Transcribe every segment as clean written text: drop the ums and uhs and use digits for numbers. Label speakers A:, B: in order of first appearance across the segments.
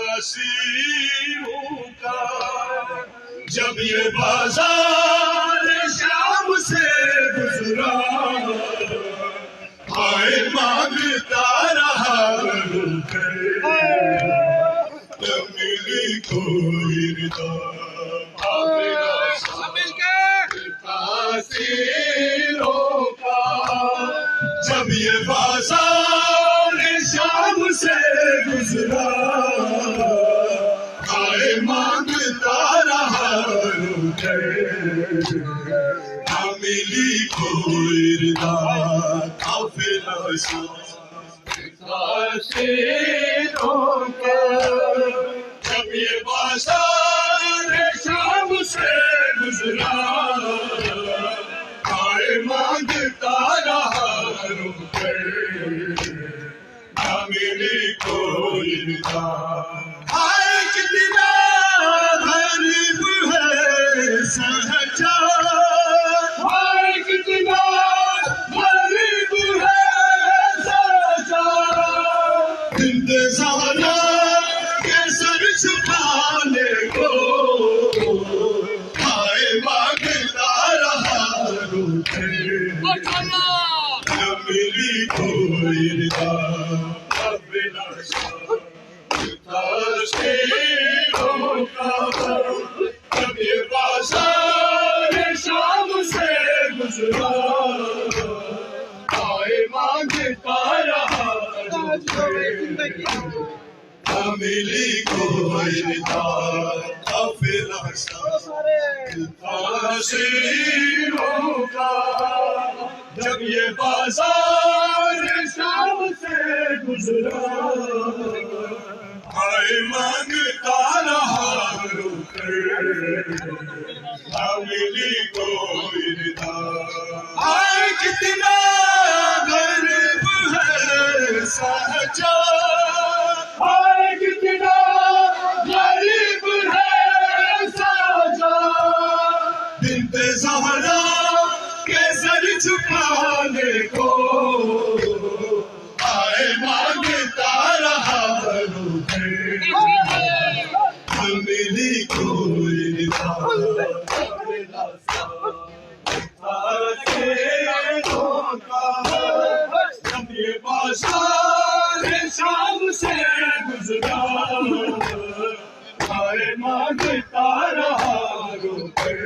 A: تاثیروں کا جب یہ بازار شام سے گزرا آئے مانگتا رہا رو کر نہ ملی کوئی ردا تاثیروں کا جب یہ بازار شام سے گزرا آئے مانگتا رہا رو کر نہ ملی کوئی ردا قافلہ تاثیروں کا جب یہ بازار شام سے گزرا آئے مانگتا رہا رو کر نہ ملی کوئی ردا آئے کتنا غریب ہے سہجا آئے کتنا غریب ہے سہجا انتظار کے سر چھپانے کو آئے مانگتا رہا رو کر نہ ملی کوئی ردا تاثیروں کا جب یہ بازار شام سے گزرا آئے مانگتا رہا رو کر نہ ملی کوئی ردا قافلہ تاثیروں کا جب یہ بازار شام سے گزرا آئے مانگتا رہا رو کر نہ ملی کوئی ردا آئے کتنا غریب ہے سہجا آئے کتنا غریب ہے سہجا بنت زہرا کے سر چھپانے کو آئے مانگتا رہا رو کر نہ ملی کوئی ردا تاثیروں کا جب یہ بازار شام سے گزرا آئے مانگتا رہا رو کر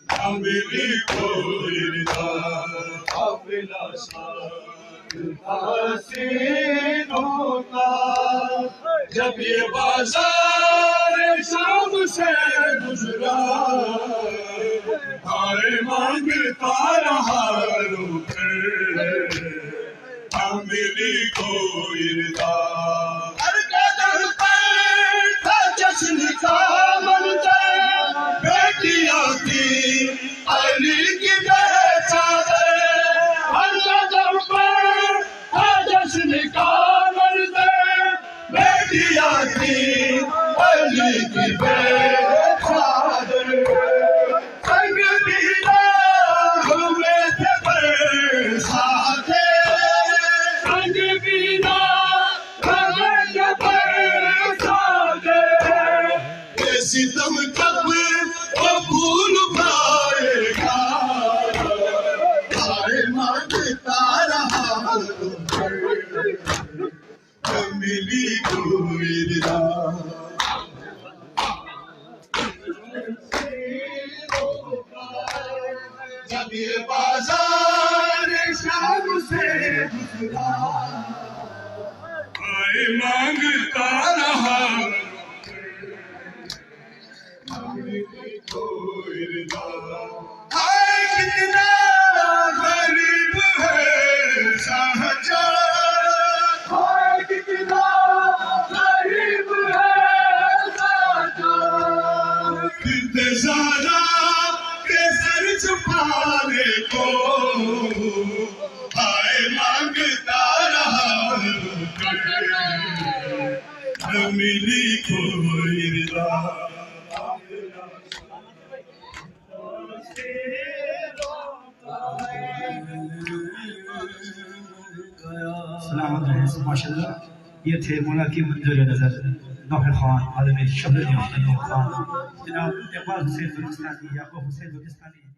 A: نہ ملی کوئی ردا قافلہ تاثیروں کا جب یہ بازار شام سے گزرا آئے مانگتا رہا رو کر نہ ملی کوئی ردا ہر قدم پر تھا جشن کا منظر بیٹیاں تھی علی کی پہچان ہر قدم پر تھا جشن کا منظر بیٹیاں تھی علی کی پہچان سنگ بینا ہوئے تھے برسات سنگ بینا ہوئے تھے برسات یہ ستم کب وہ بھول پائے گا آئے مانگتا رہا رو کر نہ ملی کوئی ردا جب یہ بازار شام سے گزرا آئے مانگتا رہا نہ ملی کوئی ردا آئے کتنا غریب ہے سہجا آئے کتنا غریب ہے سہجا انتظار کے سر چھپانے کو آئے مانگتا رہا رو کر نہ ملی کوئی ردا
B: سلامت رہے ماشاء اللہ یہ تھے مولا کی منظور نظر نوح خان عالم شمل خان جناب اقبال حسین بلوچستانی یعقوب حسین بلوچستانی